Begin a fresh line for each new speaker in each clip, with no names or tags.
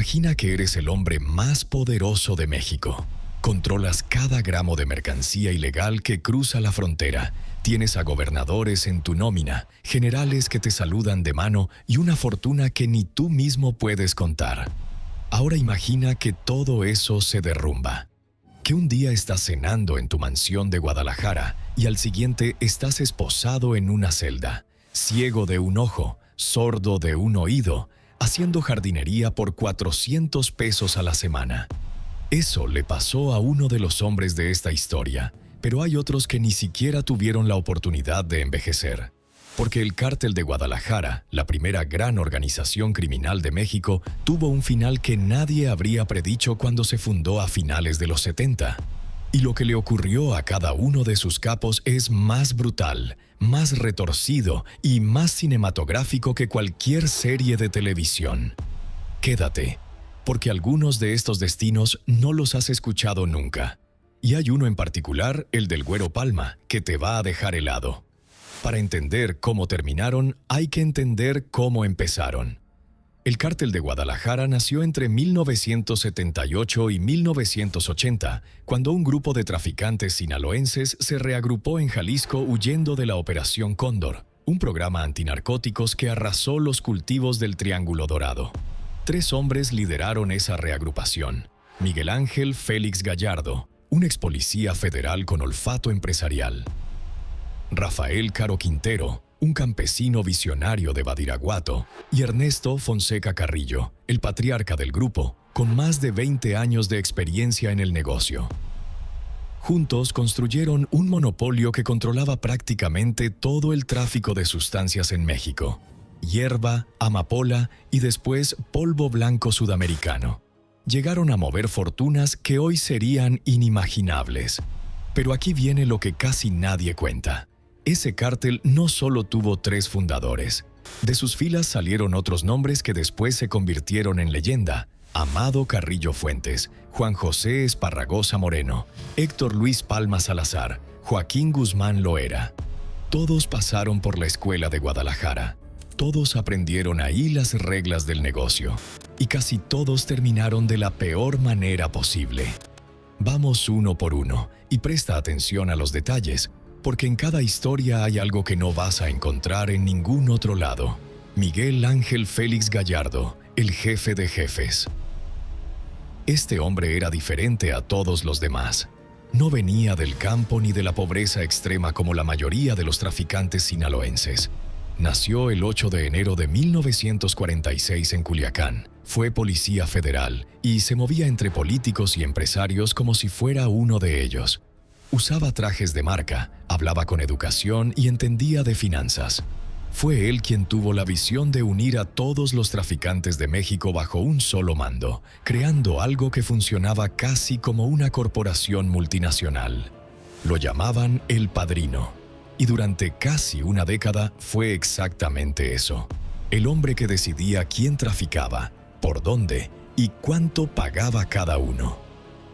Imagina que eres el hombre más poderoso de México. Controlas cada gramo de mercancía ilegal que cruza la frontera. Tienes a gobernadores en tu nómina, generales que te saludan de mano y una fortuna que ni tú mismo puedes contar. Ahora imagina que todo eso se derrumba. Que un día estás cenando en tu mansión de Guadalajara y al siguiente estás esposado en una celda, ciego de un ojo, sordo de un oído, haciendo jardinería por 400 pesos a la semana. Eso le pasó a uno de los hombres de esta historia, pero hay otros que ni siquiera tuvieron la oportunidad de envejecer. Porque el Cártel de Guadalajara, la primera gran organización criminal de México, tuvo un final que nadie habría predicho cuando se fundó a finales de los 70. Y lo que le ocurrió a cada uno de sus capos es más brutal, más retorcido y más cinematográfico que cualquier serie de televisión. Quédate, porque algunos de estos destinos no los has escuchado nunca. Y hay uno en particular, el del Güero Palma, que te va a dejar helado. Para entender cómo terminaron, hay que entender cómo empezaron. El Cártel de Guadalajara nació entre 1978 y 1980, cuando un grupo de traficantes sinaloenses se reagrupó en Jalisco huyendo de la Operación Cóndor, un programa antinarcóticos que arrasó los cultivos del Triángulo Dorado. 3 hombres lideraron esa reagrupación: Miguel Ángel Félix Gallardo, un ex policía federal con olfato empresarial; Rafael Caro Quintero, un campesino visionario de Badiraguato; y Ernesto Fonseca Carrillo, el patriarca del grupo, con más de 20 años de experiencia en el negocio. Juntos construyeron un monopolio que controlaba prácticamente todo el tráfico de sustancias en México: hierba, amapola y después polvo blanco sudamericano. Llegaron a mover fortunas que hoy serían inimaginables. Pero aquí viene lo que casi nadie cuenta. Ese cártel no solo tuvo 3 fundadores. De sus filas salieron otros nombres que después se convirtieron en leyenda: Amado Carrillo Fuentes, Juan José Esparragosa Moreno, Héctor Luis Palma Salazar, Joaquín Guzmán Loera. Todos pasaron por la escuela de Guadalajara. Todos aprendieron ahí las reglas del negocio. Y casi todos terminaron de la peor manera posible. Vamos uno por uno y presta atención a los detalles, porque en cada historia hay algo que no vas a encontrar en ningún otro lado. Miguel Ángel Félix Gallardo, el jefe de jefes. Este hombre era diferente a todos los demás. No venía del campo ni de la pobreza extrema como la mayoría de los traficantes sinaloenses. Nació el 8 de enero de 1946 en Culiacán. Fue policía federal y se movía entre políticos y empresarios como si fuera uno de ellos. Usaba trajes de marca, hablaba con educación y entendía de finanzas. Fue él quien tuvo la visión de unir a todos los traficantes de México bajo un solo mando, creando algo que funcionaba casi como una corporación multinacional. Lo llamaban El Padrino. Y durante casi una década fue exactamente eso: el hombre que decidía quién traficaba, por dónde y cuánto pagaba cada uno.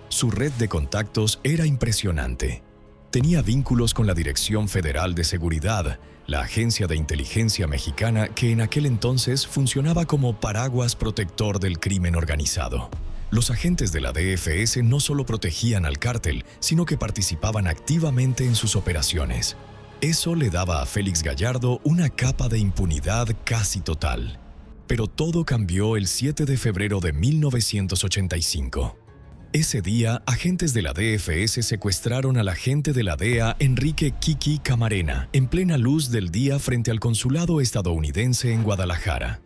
Su red de contactos era impresionante. Tenía vínculos con la Dirección Federal de Seguridad, la agencia de inteligencia mexicana que en aquel entonces funcionaba como paraguas protector del crimen organizado. Los agentes de la DFS no solo protegían al cártel, sino que participaban activamente en sus operaciones. Eso le daba a Félix Gallardo una capa de impunidad casi total. Pero todo cambió el 7 de febrero de 1985. Ese día, agentes de la DFS secuestraron al agente de la DEA Enrique Kiki Camarena en plena luz del día frente al consulado estadounidense en Guadalajara.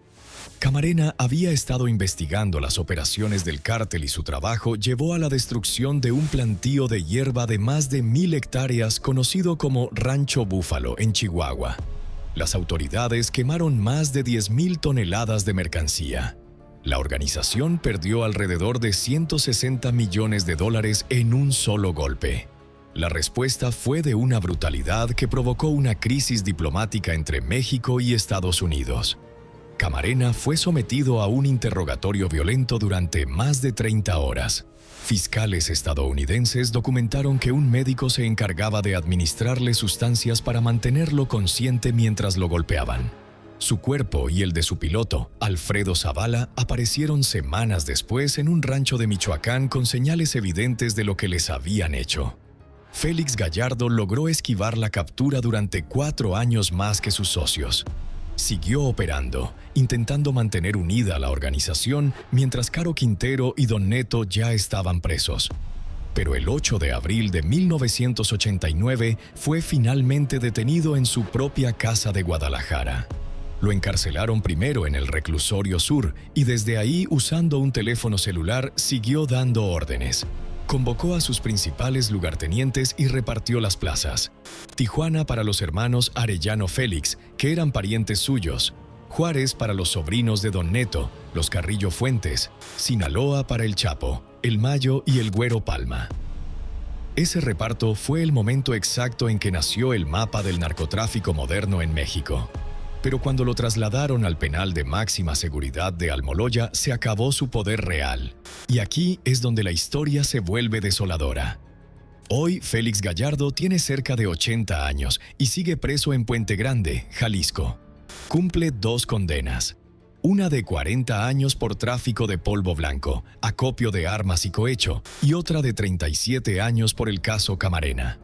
Camarena había estado investigando las operaciones del cártel y su trabajo llevó a la destrucción de un plantío de hierba de más de 1000 hectáreas conocido como Rancho Búfalo en Chihuahua. Las autoridades quemaron más de 10,000 toneladas de mercancía. La organización perdió alrededor de $160 millones en un solo golpe. La respuesta fue de una brutalidad que provocó una crisis diplomática entre México y Estados Unidos. Camarena fue sometido a un interrogatorio violento durante más de 30 horas. Fiscales estadounidenses documentaron que un médico se encargaba de administrarle sustancias para mantenerlo consciente mientras lo golpeaban. Su cuerpo y el de su piloto, Alfredo Zavala, aparecieron semanas después en un rancho de Michoacán con señales evidentes de lo que les habían hecho. Félix Gallardo logró esquivar la captura durante 4 años más que sus socios. Siguió operando, intentando mantener unida la organización mientras Caro Quintero y Don Neto ya estaban presos. Pero el 8 de abril de 1989 fue finalmente detenido en su propia casa de Guadalajara. Lo encarcelaron primero en el Reclusorio Sur y desde ahí, usando un teléfono celular, siguió dando órdenes. Convocó a sus principales lugartenientes y repartió las plazas. Tijuana para los hermanos Arellano Félix, que eran parientes suyos. Juárez para los sobrinos de Don Neto, los Carrillo Fuentes. Sinaloa para el Chapo, el Mayo y el Güero Palma. Ese reparto fue el momento exacto en que nació el mapa del narcotráfico moderno en México. Pero cuando lo trasladaron al penal de máxima seguridad de Almoloya, se acabó su poder real. Y aquí es donde la historia se vuelve desoladora. Hoy, Félix Gallardo tiene cerca de 80 años y sigue preso en Puente Grande, Jalisco. Cumple 2 condenas. Una de 40 años por tráfico de polvo blanco, acopio de armas y cohecho, y otra de 37 años por el caso Camarena.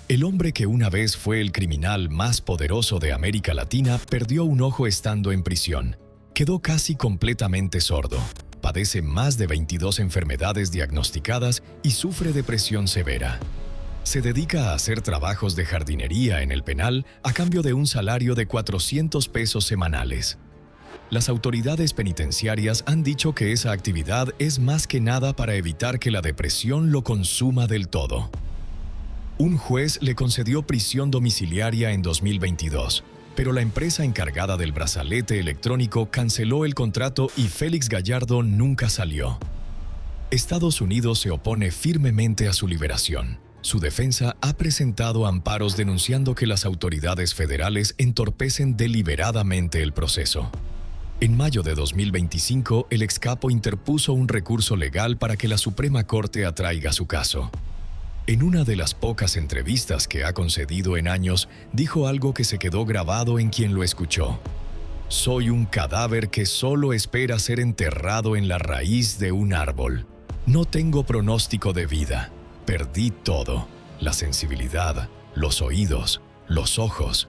El hombre que una vez fue el criminal más poderoso de América Latina perdió un ojo estando en prisión. Quedó casi completamente sordo. Padece más de 22 enfermedades diagnosticadas y sufre depresión severa. Se dedica a hacer trabajos de jardinería en el penal a cambio de un salario de 400 pesos semanales. Las autoridades penitenciarias han dicho que esa actividad es más que nada para evitar que la depresión lo consuma del todo. Un juez le concedió prisión domiciliaria en 2022, pero la empresa encargada del brazalete electrónico canceló el contrato y Félix Gallardo nunca salió. Estados Unidos se opone firmemente a su liberación. Su defensa ha presentado amparos denunciando que las autoridades federales entorpecen deliberadamente el proceso. En mayo de 2025, el excapo interpuso un recurso legal para que la Suprema Corte atraiga su caso. En una de las pocas entrevistas que ha concedido en años, dijo algo que se quedó grabado en quien lo escuchó. «Soy un cadáver que solo espera ser enterrado en la raíz de un árbol. No tengo pronóstico de vida. Perdí todo: la sensibilidad, los oídos, los ojos».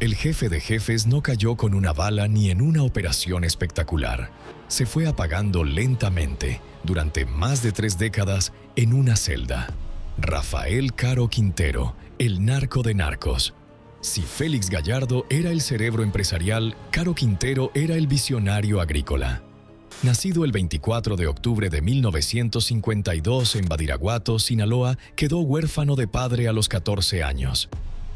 El jefe de jefes no cayó con una bala ni en una operación espectacular. Se fue apagando lentamente, durante más de 3 décadas, en una celda. Rafael Caro Quintero, el narco de narcos. Si Félix Gallardo era el cerebro empresarial, Caro Quintero era el visionario agrícola. Nacido el 24 de octubre de 1952 en Badiraguato, Sinaloa, quedó huérfano de padre a los 14 años.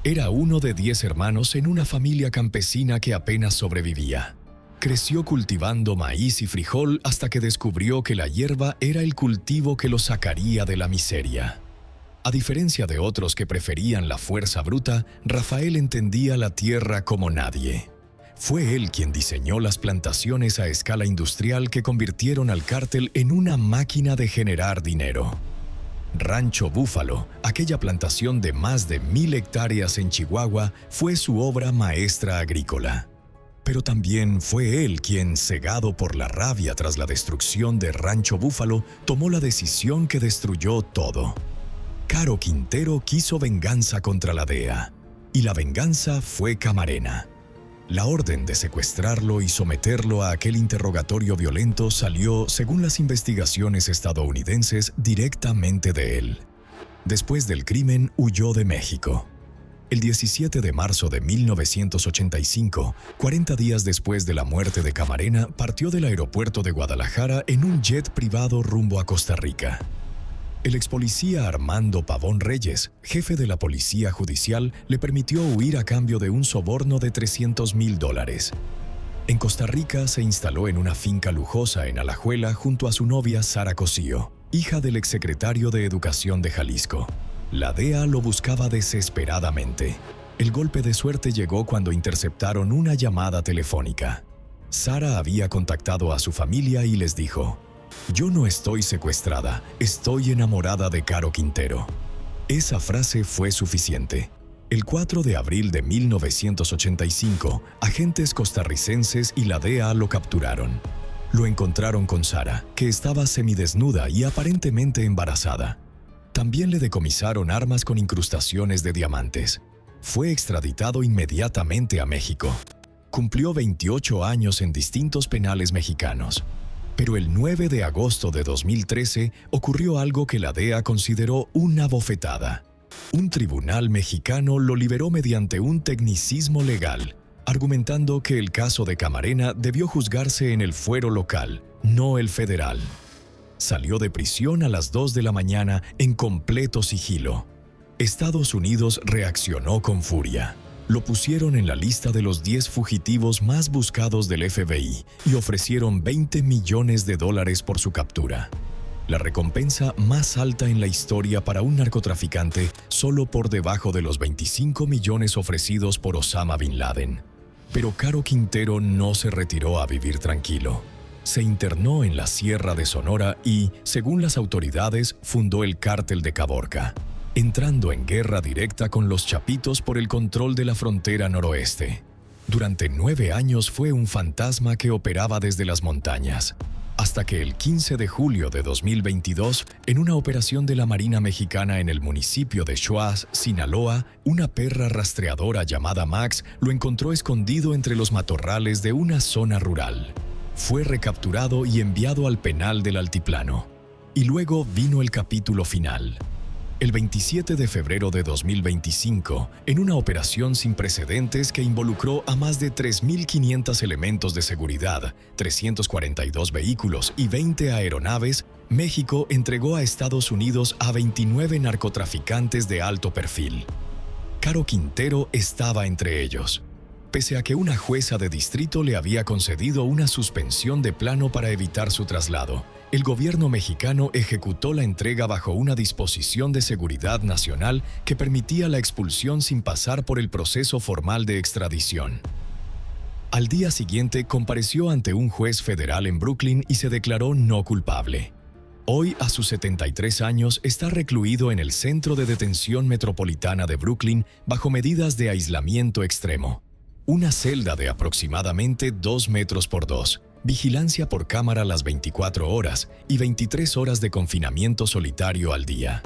Era uno de 10 hermanos en una familia campesina que apenas sobrevivía. Creció cultivando maíz y frijol hasta que descubrió que la hierba era el cultivo que lo sacaría de la miseria. A diferencia de otros que preferían la fuerza bruta, Rafael entendía la tierra como nadie. Fue él quien diseñó las plantaciones a escala industrial que convirtieron al cártel en una máquina de generar dinero. Rancho Búfalo, aquella plantación de más de 1000 hectáreas en Chihuahua, fue su obra maestra agrícola. Pero también fue él quien, cegado por la rabia tras la destrucción de Rancho Búfalo, tomó la decisión que destruyó todo. Caro Quintero quiso venganza contra la DEA, y la venganza fue Camarena. La orden de secuestrarlo y someterlo a aquel interrogatorio violento salió, según las investigaciones estadounidenses, directamente de él. Después del crimen, huyó de México. El 17 de marzo de 1985, 40 días después de la muerte de Camarena, partió del aeropuerto de Guadalajara en un jet privado rumbo a Costa Rica. El expolicía Armando Pavón Reyes, jefe de la Policía Judicial, le permitió huir a cambio de un soborno de $300,000. En Costa Rica se instaló en una finca lujosa en Alajuela junto a su novia Sara Cosío, hija del exsecretario de Educación de Jalisco. La DEA lo buscaba desesperadamente. El golpe de suerte llegó cuando interceptaron una llamada telefónica. Sara había contactado a su familia y les dijo: «Yo no estoy secuestrada, estoy enamorada de Caro Quintero». Esa frase fue suficiente. El 4 de abril de 1985, agentes costarricenses y la DEA lo capturaron. Lo encontraron con Sara, que estaba semidesnuda y aparentemente embarazada. También le decomisaron armas con incrustaciones de diamantes. Fue extraditado inmediatamente a México. Cumplió 28 años en distintos penales mexicanos. Pero el 9 de agosto de 2013 ocurrió algo que la DEA consideró una bofetada. Un tribunal mexicano lo liberó mediante un tecnicismo legal, argumentando que el caso de Camarena debió juzgarse en el fuero local, no el federal. Salió de prisión a las 2 de la mañana en completo sigilo. Estados Unidos reaccionó con furia. Lo pusieron en la lista de los 10 fugitivos más buscados del FBI y ofrecieron $20 millones por su captura. La recompensa más alta en la historia para un narcotraficante, solo por debajo de los 25 millones ofrecidos por Osama Bin Laden. Pero Caro Quintero no se retiró a vivir tranquilo. Se internó en la Sierra de Sonora y, según las autoridades, fundó el Cártel de Caborca, entrando en guerra directa con los Chapitos por el control de la frontera noroeste. Durante 9 años fue un fantasma que operaba desde las montañas, hasta que el 15 de julio de 2022, en una operación de la Marina Mexicana en el municipio de Schwaz, Sinaloa, una perra rastreadora llamada Max lo encontró escondido entre los matorrales de una zona rural. Fue recapturado y enviado al penal del Altiplano. Y luego vino el capítulo final. El 27 de febrero de 2025, en una operación sin precedentes que involucró a más de 3.500 elementos de seguridad, 342 vehículos y 20 aeronaves, México entregó a Estados Unidos a 29 narcotraficantes de alto perfil. Caro Quintero estaba entre ellos. Pese a que una jueza de distrito le había concedido una suspensión de plano para evitar su traslado, el gobierno mexicano ejecutó la entrega bajo una disposición de seguridad nacional que permitía la expulsión sin pasar por el proceso formal de extradición. Al día siguiente compareció ante un juez federal en Brooklyn y se declaró no culpable. Hoy, a sus 73 años, está recluido en el Centro de Detención Metropolitana de Brooklyn bajo medidas de aislamiento extremo. Una celda de aproximadamente 2 metros por 2, vigilancia por cámara las 24 horas y 23 horas de confinamiento solitario al día.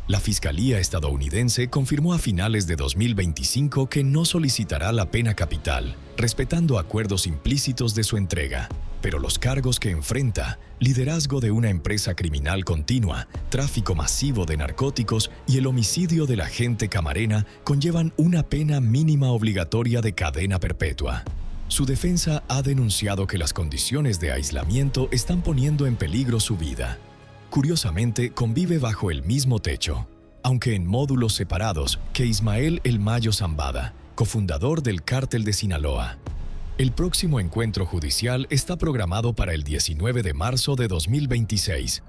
La Fiscalía estadounidense confirmó a finales de 2025 que no solicitará la pena capital, respetando acuerdos implícitos de su entrega. Pero los cargos que enfrenta, liderazgo de una empresa criminal continua, tráfico masivo de narcóticos y el homicidio del agente Camarena, conllevan una pena mínima obligatoria de cadena perpetua. Su defensa ha denunciado que las condiciones de aislamiento están poniendo en peligro su vida. Curiosamente, convive bajo el mismo techo, aunque en módulos separados, que Ismael El Mayo Zambada, cofundador del Cártel de Sinaloa. El próximo encuentro judicial está programado para el 19 de marzo de 2026.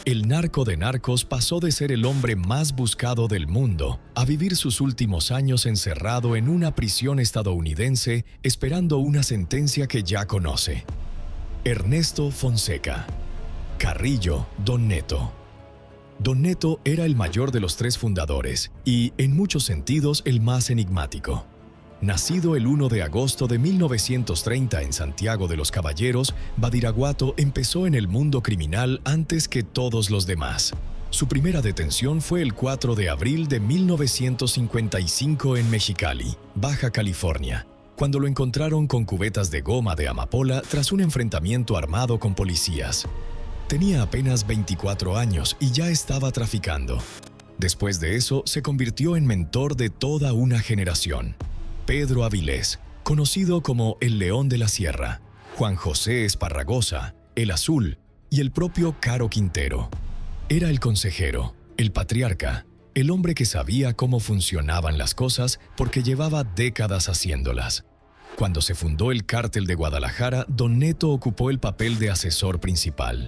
El narco de narcos pasó de ser el hombre más buscado del mundo a vivir sus últimos años encerrado en una prisión estadounidense esperando una sentencia que ya conoce. Ernesto Fonseca. Carrillo Don Neto. Don Neto era el mayor de los 3 fundadores y, en muchos sentidos, el más enigmático. Nacido el 1 de agosto de 1930 en Santiago de los Caballeros, Badiraguato empezó en el mundo criminal antes que todos los demás. Su primera detención fue el 4 de abril de 1955 en Mexicali, Baja California, cuando lo encontraron con cubetas de goma de amapola tras un enfrentamiento armado con policías. Tenía apenas 24 años y ya estaba traficando. Después de eso, se convirtió en mentor de toda una generación. Pedro Avilés, conocido como el León de la Sierra, Juan José Esparragosa, el Azul y el propio Caro Quintero. Era el consejero, el patriarca, el hombre que sabía cómo funcionaban las cosas porque llevaba décadas haciéndolas. Cuando se fundó el Cártel de Guadalajara, Don Neto ocupó el papel de asesor principal.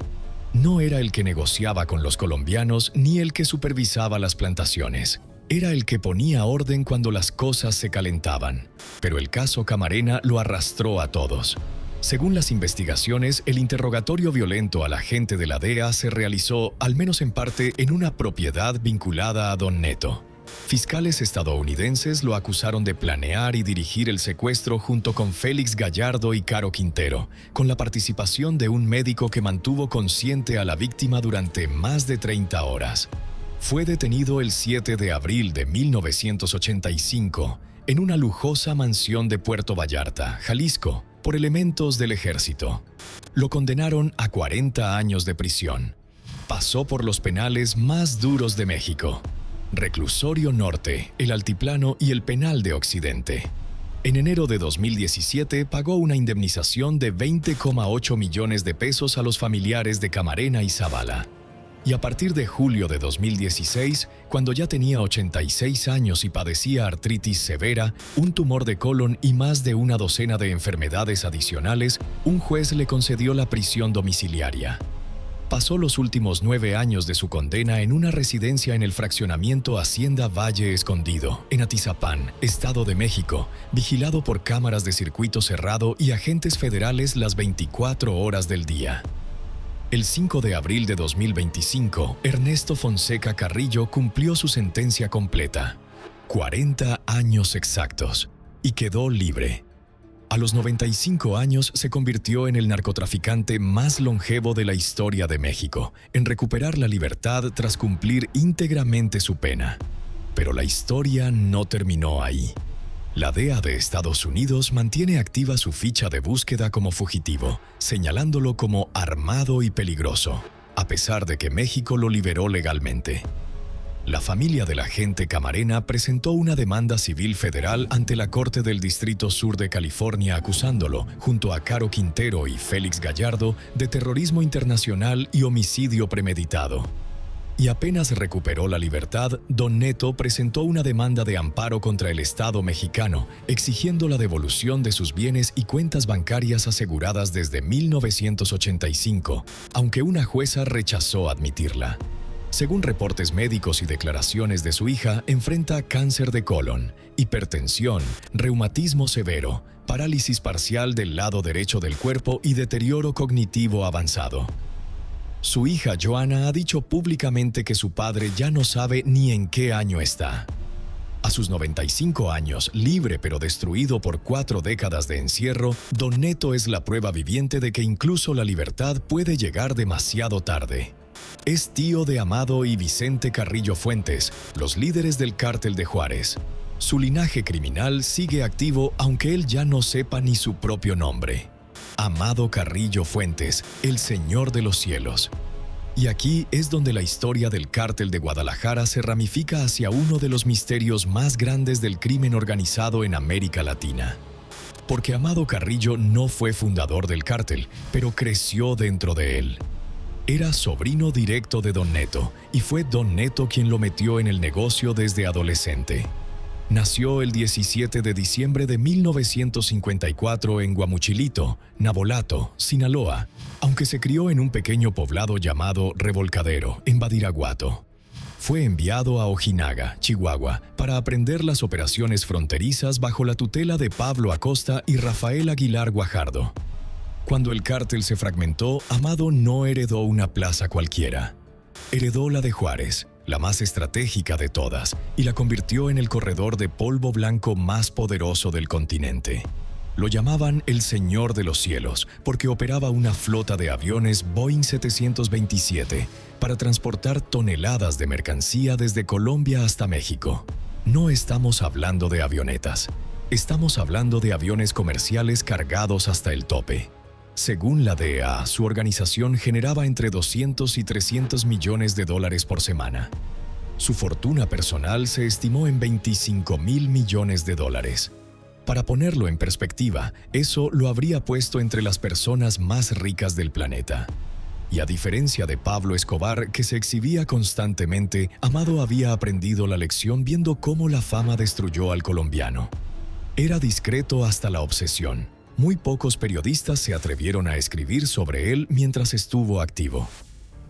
No era el que negociaba con los colombianos ni el que supervisaba las plantaciones. Era el que ponía orden cuando las cosas se calentaban. Pero el caso Camarena lo arrastró a todos. Según las investigaciones, el interrogatorio violento al agente de la DEA se realizó, al menos en parte, en una propiedad vinculada a Don Neto. Fiscales estadounidenses lo acusaron de planear y dirigir el secuestro junto con Félix Gallardo y Caro Quintero, con la participación de un médico que mantuvo consciente a la víctima durante más de 30 horas. Fue detenido el 7 de abril de 1985 en una lujosa mansión de Puerto Vallarta, Jalisco, por elementos del ejército. Lo condenaron a 40 años de prisión. Pasó por los penales más duros de México: Reclusorio Norte, el Altiplano y el Penal de Occidente. En enero de 2017 pagó una indemnización de 20,8 millones de pesos a los familiares de Camarena y Zavala. Y a partir de julio de 2016, cuando ya tenía 86 años y padecía artritis severa, un tumor de colon y más de una docena de enfermedades adicionales, un juez le concedió la prisión domiciliaria. Pasó los últimos 9 años de su condena en una residencia en el fraccionamiento Hacienda Valle Escondido, en Atizapán, Estado de México, vigilado por cámaras de circuito cerrado y agentes federales las 24 horas del día. El 5 de abril de 2025, Ernesto Fonseca Carrillo cumplió su sentencia completa, 40 años exactos, y quedó libre. A los 95 años se convirtió en el narcotraficante más longevo de la historia de México, en recuperar la libertad tras cumplir íntegramente su pena. Pero la historia no terminó ahí. La DEA de Estados Unidos mantiene activa su ficha de búsqueda como fugitivo, señalándolo como armado y peligroso, a pesar de que México lo liberó legalmente. La familia del agente Camarena presentó una demanda civil federal ante la Corte del Distrito Sur de California acusándolo, junto a Caro Quintero y Félix Gallardo, de terrorismo internacional y homicidio premeditado. Y apenas recuperó la libertad, Don Neto presentó una demanda de amparo contra el Estado mexicano, exigiendo la devolución de sus bienes y cuentas bancarias aseguradas desde 1985, aunque una jueza rechazó admitirla. Según reportes médicos y declaraciones de su hija, enfrenta cáncer de colon, hipertensión, reumatismo severo, parálisis parcial del lado derecho del cuerpo y deterioro cognitivo avanzado. Su hija Joana ha dicho públicamente que su padre ya no sabe ni en qué año está. A sus 95 años, libre pero destruido por 4 décadas de encierro, Don Neto es la prueba viviente de que incluso la libertad puede llegar demasiado tarde. Es tío de Amado y Vicente Carrillo Fuentes, los líderes del Cártel de Juárez. Su linaje criminal sigue activo aunque él ya no sepa ni su propio nombre. Amado Carrillo Fuentes, el Señor de los Cielos. Y aquí es donde la historia del Cártel de Guadalajara se ramifica hacia uno de los misterios más grandes del crimen organizado en América Latina. Porque Amado Carrillo no fue fundador del cártel, pero creció dentro de él. Era sobrino directo de Don Neto, y fue Don Neto quien lo metió en el negocio desde adolescente. Nació el 17 de diciembre de 1954 en Guamuchilito, Navolato, Sinaloa, aunque se crió en un pequeño poblado llamado Revolcadero, en Badiraguato. Fue enviado a Ojinaga, Chihuahua, para aprender las operaciones fronterizas bajo la tutela de Pablo Acosta y Rafael Aguilar Guajardo. Cuando el cártel se fragmentó, Amado no heredó una plaza cualquiera. Heredó la de Juárez, la más estratégica de todas, y la convirtió en el corredor de polvo blanco más poderoso del continente. Lo llamaban el Señor de los Cielos porque operaba una flota de aviones Boeing 727 para transportar toneladas de mercancía desde Colombia hasta México. No estamos hablando de avionetas, estamos hablando de aviones comerciales cargados hasta el tope. Según la DEA, su organización generaba entre 200 y 300 millones de dólares por semana. Su fortuna personal se estimó en 25,000 millones de dólares. Para ponerlo en perspectiva, eso lo habría puesto entre las personas más ricas del planeta. Y a diferencia de Pablo Escobar, que se exhibía constantemente, Amado había aprendido la lección viendo cómo la fama destruyó al colombiano. Era discreto hasta la obsesión. Muy pocos periodistas se atrevieron a escribir sobre él mientras estuvo activo.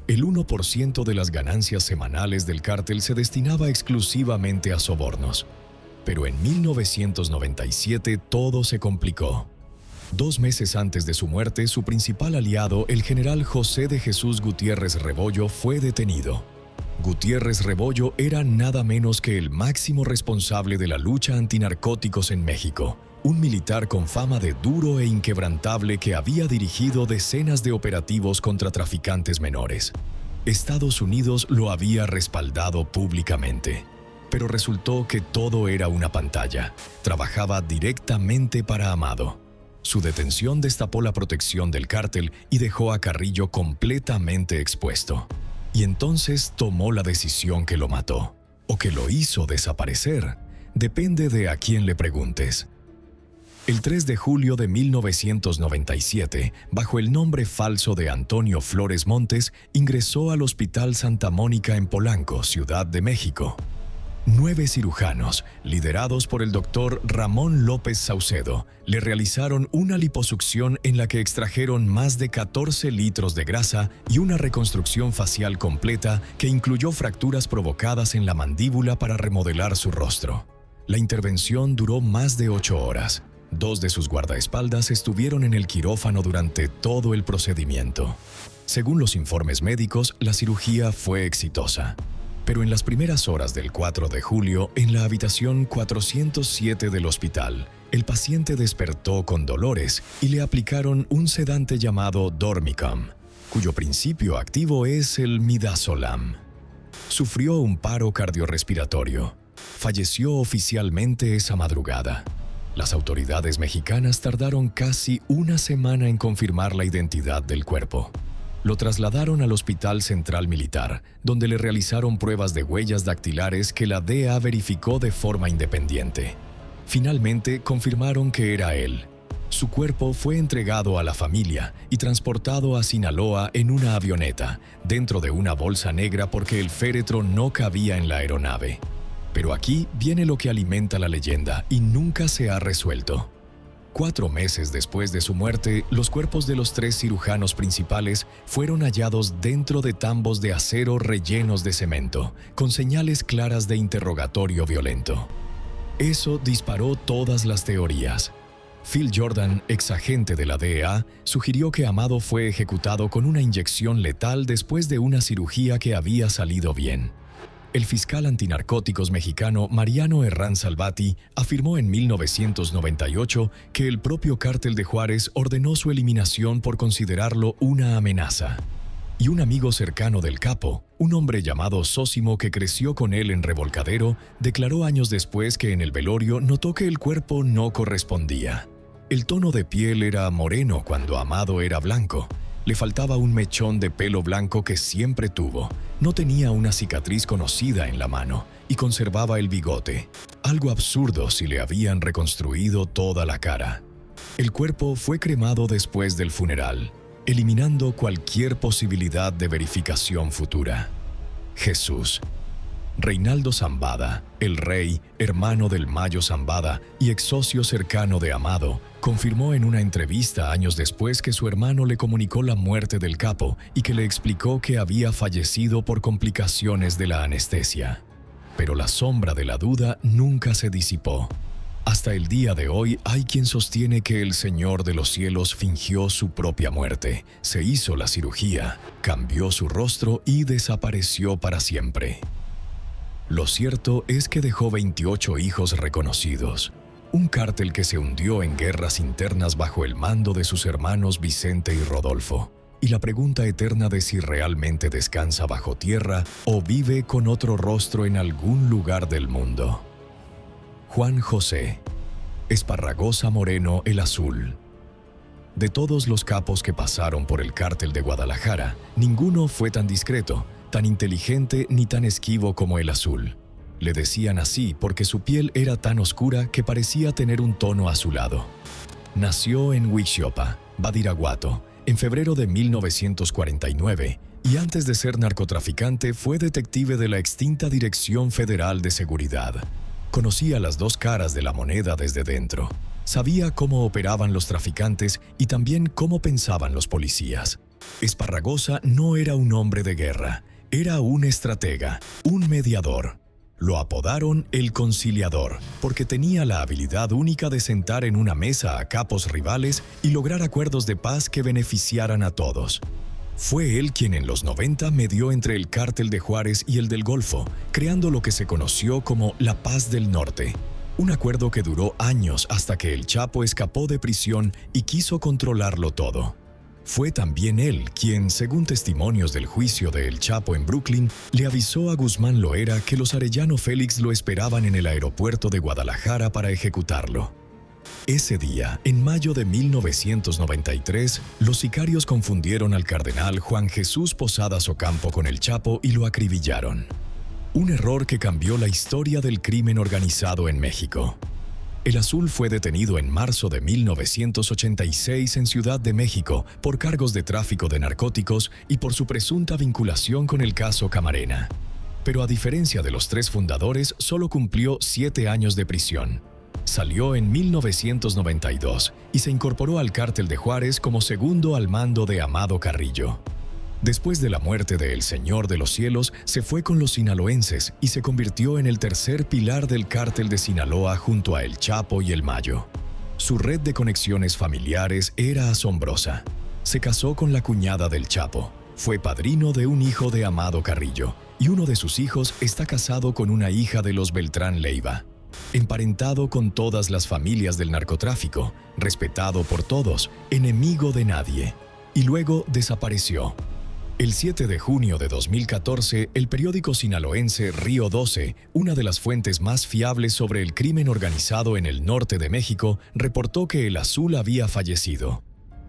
El 1% de las ganancias semanales del cártel se destinaba exclusivamente a sobornos. Pero en 1997 todo se complicó. 2 meses antes de su muerte, su principal aliado, el general José de Jesús Gutiérrez Rebollo, fue detenido. Gutiérrez Rebollo era nada menos que el máximo responsable de la lucha antinarcóticos en México, un militar con fama de duro e inquebrantable que había dirigido decenas de operativos contra traficantes menores. Estados Unidos lo había respaldado públicamente, pero resultó que todo era una pantalla. Trabajaba directamente para Amado. Su detención destapó la protección del cártel y dejó a Carrillo completamente expuesto. Y entonces tomó la decisión que lo mató, o que lo hizo desaparecer. Depende de a quién le preguntes. El 3 de julio de 1997, bajo el nombre falso de Antonio Flores Montes, ingresó al Hospital Santa Mónica en Polanco, Ciudad de México. 9 cirujanos, liderados por el doctor Ramón López Saucedo, le realizaron una liposucción en la que extrajeron más de 14 litros de grasa y una reconstrucción facial completa que incluyó fracturas provocadas en la mandíbula para remodelar su rostro. La intervención duró más de 8 horas. 2 de sus guardaespaldas estuvieron en el quirófano durante todo el procedimiento. Según los informes médicos, la cirugía fue exitosa. Pero en las primeras horas del 4 de julio, en la habitación 407 del hospital, el paciente despertó con dolores y le aplicaron un sedante llamado Dormicum, cuyo principio activo es el midazolam. Sufrió un paro cardiorrespiratorio. Falleció oficialmente esa madrugada. Las autoridades mexicanas tardaron casi una semana en confirmar la identidad del cuerpo. Lo trasladaron al Hospital Central Militar, donde le realizaron pruebas de huellas dactilares que la DEA verificó de forma independiente. Finalmente confirmaron que era él. Su cuerpo fue entregado a la familia y transportado a Sinaloa en una avioneta, dentro de una bolsa negra porque el féretro no cabía en la aeronave. Pero aquí viene lo que alimenta la leyenda y nunca se ha resuelto. 4 meses después de su muerte, los cuerpos de los 3 cirujanos principales fueron hallados dentro de tambos de acero rellenos de cemento, con señales claras de interrogatorio violento. Eso disparó todas las teorías. Phil Jordan, exagente de la DEA, sugirió que Amado fue ejecutado con una inyección letal después de una cirugía que había salido bien. El fiscal antinarcóticos mexicano Mariano Herrán Salvati afirmó en 1998 que el propio Cártel de Juárez ordenó su eliminación por considerarlo una amenaza. Y un amigo cercano del capo, un hombre llamado Sósimo que creció con él en Revolcadero, declaró años después que en el velorio notó que el cuerpo no correspondía. El tono de piel era moreno cuando Amado era blanco. Le faltaba un mechón de pelo blanco que siempre tuvo. No tenía una cicatriz conocida en la mano y conservaba el bigote. Algo absurdo si le habían reconstruido toda la cara. El cuerpo fue cremado después del funeral, eliminando cualquier posibilidad de verificación futura. Jesús. Reinaldo Zambada, el rey, hermano del Mayo Zambada y ex socio cercano de Amado, confirmó en una entrevista años después que su hermano le comunicó la muerte del capo y que le explicó que había fallecido por complicaciones de la anestesia. Pero la sombra de la duda nunca se disipó. Hasta el día de hoy hay quien sostiene que el Señor de los Cielos fingió su propia muerte, se hizo la cirugía, cambió su rostro y desapareció para siempre. Lo cierto es que dejó 28 hijos reconocidos, un cártel que se hundió en guerras internas bajo el mando de sus hermanos Vicente y Rodolfo, y la pregunta eterna de si realmente descansa bajo tierra o vive con otro rostro en algún lugar del mundo. Juan José Esparragosa Moreno el Azul. De todos los capos que pasaron por el cártel de Guadalajara, ninguno fue tan discreto, tan inteligente ni tan esquivo como el Azul. Le decían así porque su piel era tan oscura que parecía tener un tono azulado. Nació en Huixiopa, Badiraguato, en febrero de 1949, y antes de ser narcotraficante fue detective de la extinta Dirección Federal de Seguridad. Conocía las dos caras de la moneda desde dentro. Sabía cómo operaban los traficantes y también cómo pensaban los policías. Esparragosa no era un hombre de guerra, era un estratega, un mediador. Lo apodaron el Conciliador porque tenía la habilidad única de sentar en una mesa a capos rivales y lograr acuerdos de paz que beneficiaran a todos. Fue él quien en los 90 medió entre el cártel de Juárez y el del Golfo, creando lo que se conoció como la Paz del Norte, un acuerdo que duró años hasta que el Chapo escapó de prisión y quiso controlarlo todo. Fue también él quien, según testimonios del juicio de El Chapo en Brooklyn, le avisó a Guzmán Loera que los Arellano Félix lo esperaban en el aeropuerto de Guadalajara para ejecutarlo. Ese día, en mayo de 1993, los sicarios confundieron al cardenal Juan Jesús Posadas Ocampo con el Chapo y lo acribillaron. Un error que cambió la historia del crimen organizado en México. El Azul fue detenido en marzo de 1986 en Ciudad de México por cargos de tráfico de narcóticos y por su presunta vinculación con el caso Camarena. Pero a diferencia de los tres fundadores, solo cumplió 7 años de prisión. Salió en 1992 y se incorporó al cártel de Juárez como segundo al mando de Amado Carrillo. Después de la muerte de El Señor de los Cielos, se fue con los sinaloenses y se convirtió en el tercer pilar del cártel de Sinaloa junto a El Chapo y El Mayo. Su red de conexiones familiares era asombrosa. Se casó con la cuñada del Chapo, fue padrino de un hijo de Amado Carrillo y uno de sus hijos está casado con una hija de los Beltrán Leiva. Emparentado con todas las familias del narcotráfico, respetado por todos, enemigo de nadie. Y luego desapareció. El 7 de junio de 2014, el periódico sinaloense Río 12, una de las fuentes más fiables sobre el crimen organizado en el norte de México, reportó que el Azul había fallecido.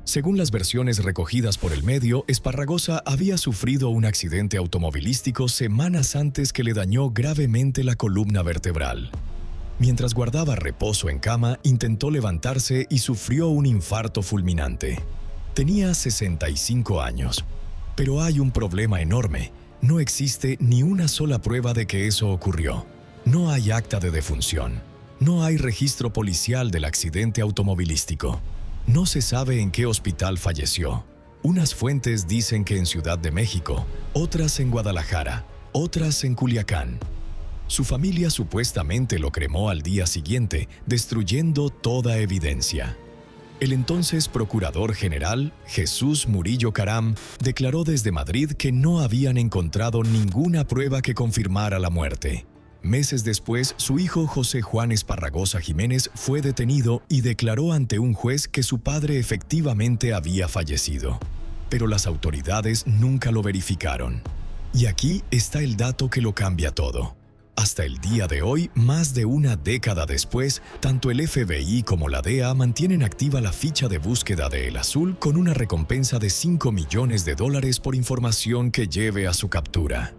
Según las versiones recogidas por el medio, Esparragosa había sufrido un accidente automovilístico semanas antes que le dañó gravemente la columna vertebral. Mientras guardaba reposo en cama, intentó levantarse y sufrió un infarto fulminante. Tenía 65 años. Pero hay un problema enorme. No existe ni una sola prueba de que eso ocurrió. No hay acta de defunción. No hay registro policial del accidente automovilístico. No se sabe en qué hospital falleció. Unas fuentes dicen que en Ciudad de México, otras en Guadalajara, otras en Culiacán. Su familia supuestamente lo cremó al día siguiente, destruyendo toda evidencia. El entonces Procurador General, Jesús Murillo Caram, declaró desde Madrid que no habían encontrado ninguna prueba que confirmara la muerte. Meses después, su hijo José Juan Esparragosa Jiménez fue detenido y declaró ante un juez que su padre efectivamente había fallecido. Pero las autoridades nunca lo verificaron. Y aquí está el dato que lo cambia todo. Hasta el día de hoy, más de una década después, tanto el FBI como la DEA mantienen activa la ficha de búsqueda de El Azul con una recompensa de $5 millones por información que lleve a su captura.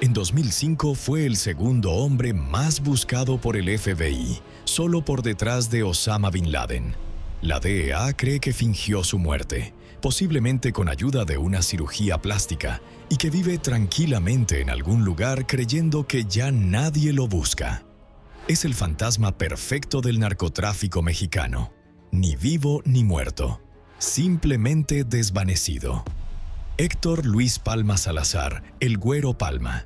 En 2005 fue el segundo hombre más buscado por el FBI, solo por detrás de Osama Bin Laden. La DEA cree que fingió su muerte, posiblemente con ayuda de una cirugía plástica, y que vive tranquilamente en algún lugar creyendo que ya nadie lo busca. Es el fantasma perfecto del narcotráfico mexicano, ni vivo ni muerto, simplemente desvanecido. Héctor Luis Palma Salazar, el Güero Palma.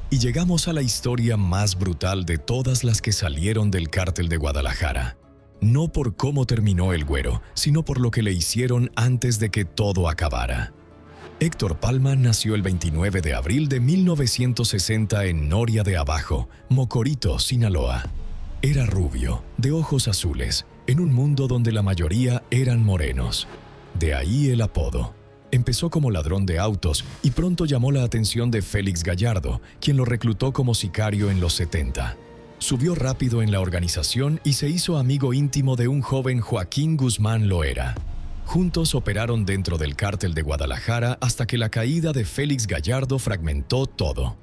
Y llegamos a la historia más brutal de todas las que salieron del cártel de Guadalajara. No por cómo terminó el Güero, sino por lo que le hicieron antes de que todo acabara. Héctor Palma nació el 29 de abril de 1960 en Noria de Abajo, Mocorito, Sinaloa. Era rubio, de ojos azules, en un mundo donde la mayoría eran morenos. De ahí el apodo. Empezó como ladrón de autos y pronto llamó la atención de Félix Gallardo, quien lo reclutó como sicario en los 70. Subió rápido en la organización y se hizo amigo íntimo de un joven Joaquín Guzmán Loera. Juntos operaron dentro del cártel de Guadalajara hasta que la caída de Félix Gallardo fragmentó todo.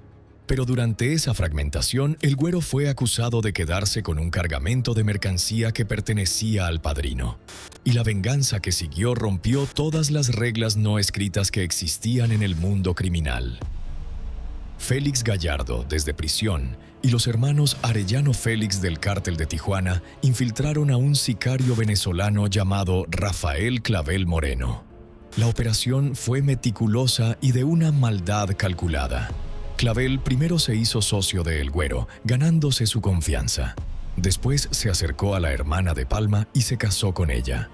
Pero durante esa fragmentación, el Güero fue acusado de quedarse con un cargamento de mercancía que pertenecía al padrino. Y la venganza que siguió rompió todas las reglas no escritas que existían en el mundo criminal. Félix Gallardo, desde prisión, y los hermanos Arellano Félix del cártel de Tijuana infiltraron a un sicario venezolano llamado Rafael Clavel Moreno. La operación fue meticulosa y de una maldad calculada. Clavel primero se hizo socio de El Güero, ganándose su confianza. Después se acercó a la hermana de Palma y se casó con ella.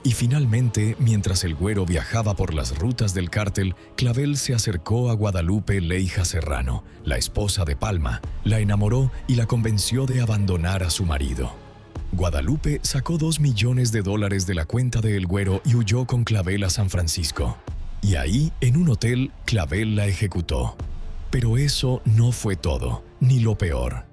Y finalmente, mientras el güero viajaba por las rutas del cártel, Clavel se acercó a Guadalupe Leija Serrano, la esposa de Palma, la enamoró y la convenció de abandonar a su marido. Guadalupe sacó $2 millones de la cuenta de El Güero y huyó con Clavel a San Francisco. Y ahí, en un hotel, Clavel la ejecutó. Pero eso no fue todo, ni lo peor.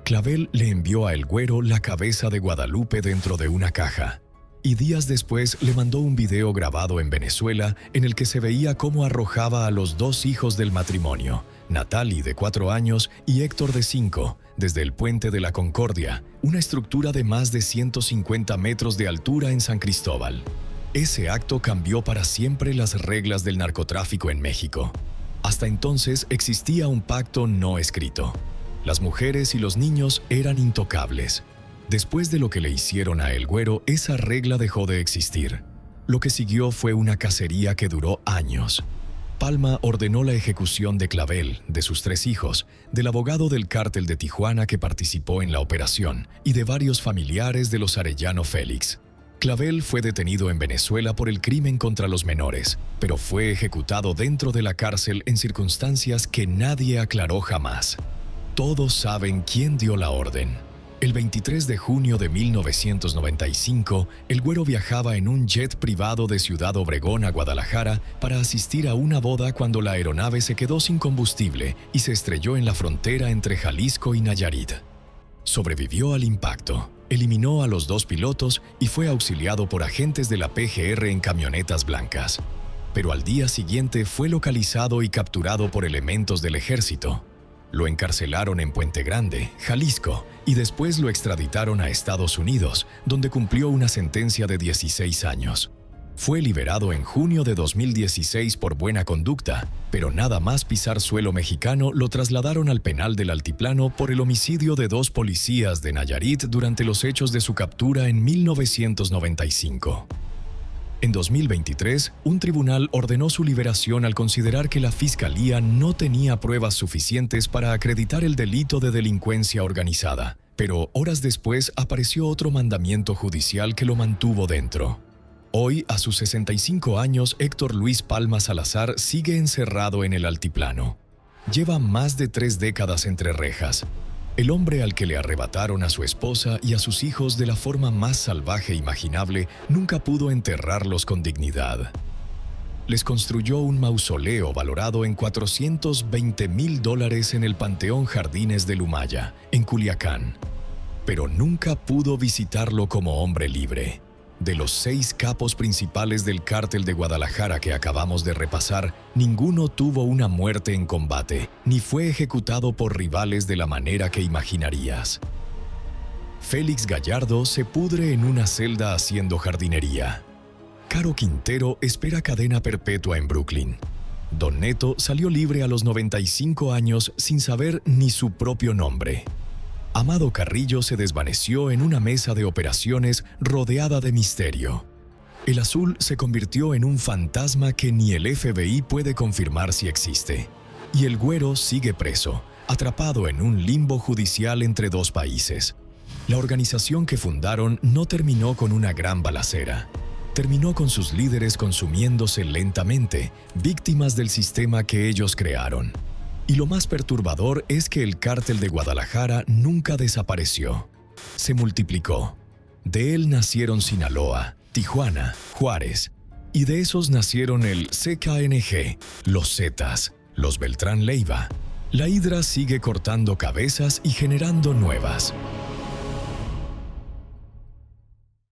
Clavel le envió a El Güero la cabeza de Guadalupe dentro de una caja. Y días después le mandó un video grabado en Venezuela en el que se veía cómo arrojaba a los 2 hijos del matrimonio, Natalie de 4 años y Héctor de 5, desde el Puente de la Concordia, una estructura de más de 150 metros de altura en San Cristóbal. Ese acto cambió para siempre las reglas del narcotráfico en México. Hasta entonces existía un pacto no escrito. Las mujeres y los niños eran intocables. Después de lo que le hicieron a El Güero, esa regla dejó de existir. Lo que siguió fue una cacería que duró años. Palma ordenó la ejecución de Clavel, de sus 3 hijos, del abogado del cártel de Tijuana que participó en la operación y de varios familiares de los Arellano Félix. Clavel fue detenido en Venezuela por el crimen contra los menores, pero fue ejecutado dentro de la cárcel en circunstancias que nadie aclaró jamás. Todos saben quién dio la orden. El 23 de junio de 1995, El Güero viajaba en un jet privado de Ciudad Obregón a Guadalajara para asistir a una boda cuando la aeronave se quedó sin combustible y se estrelló en la frontera entre Jalisco y Nayarit. Sobrevivió al impacto, eliminó a los 2 pilotos y fue auxiliado por agentes de la PGR en camionetas blancas. Pero al día siguiente fue localizado y capturado por elementos del ejército. Lo encarcelaron en Puente Grande, Jalisco, y después lo extraditaron a Estados Unidos, donde cumplió una sentencia de 16 años. Fue liberado en junio de 2016 por buena conducta, pero nada más pisar suelo mexicano lo trasladaron al penal del Altiplano por el homicidio de 2 policías de Nayarit durante los hechos de su captura en 1995. En 2023, un tribunal ordenó su liberación al considerar que la Fiscalía no tenía pruebas suficientes para acreditar el delito de delincuencia organizada, pero horas después apareció otro mandamiento judicial que lo mantuvo dentro. Hoy, a sus 65 años, Héctor Luis Palma Salazar sigue encerrado en el Altiplano. Lleva más de 3 décadas entre rejas. El hombre al que le arrebataron a su esposa y a sus hijos de la forma más salvaje imaginable nunca pudo enterrarlos con dignidad. Les construyó un mausoleo valorado en $420,000 en el Panteón Jardines del Humaya, en Culiacán. Pero nunca pudo visitarlo como hombre libre. De los 6 capos principales del cártel de Guadalajara que acabamos de repasar, ninguno tuvo una muerte en combate, ni fue ejecutado por rivales de la manera que imaginarías. Félix Gallardo se pudre en una celda haciendo jardinería. Caro Quintero espera cadena perpetua en Brooklyn. Don Neto salió libre a los 95 años sin saber ni su propio nombre. Amado Carrillo se desvaneció en una mesa de operaciones rodeada de misterio. El Azul se convirtió en un fantasma que ni el FBI puede confirmar si existe. Y el Güero sigue preso, atrapado en un limbo judicial entre 2 países. La organización que fundaron no terminó con una gran balacera. Terminó con sus líderes consumiéndose lentamente, víctimas del sistema que ellos crearon. Y lo más perturbador es que el cártel de Guadalajara nunca desapareció. Se multiplicó. De él nacieron Sinaloa, Tijuana, Juárez. Y de esos nacieron el CKNG, los Zetas, los Beltrán Leiva. La hidra sigue cortando cabezas y generando nuevas.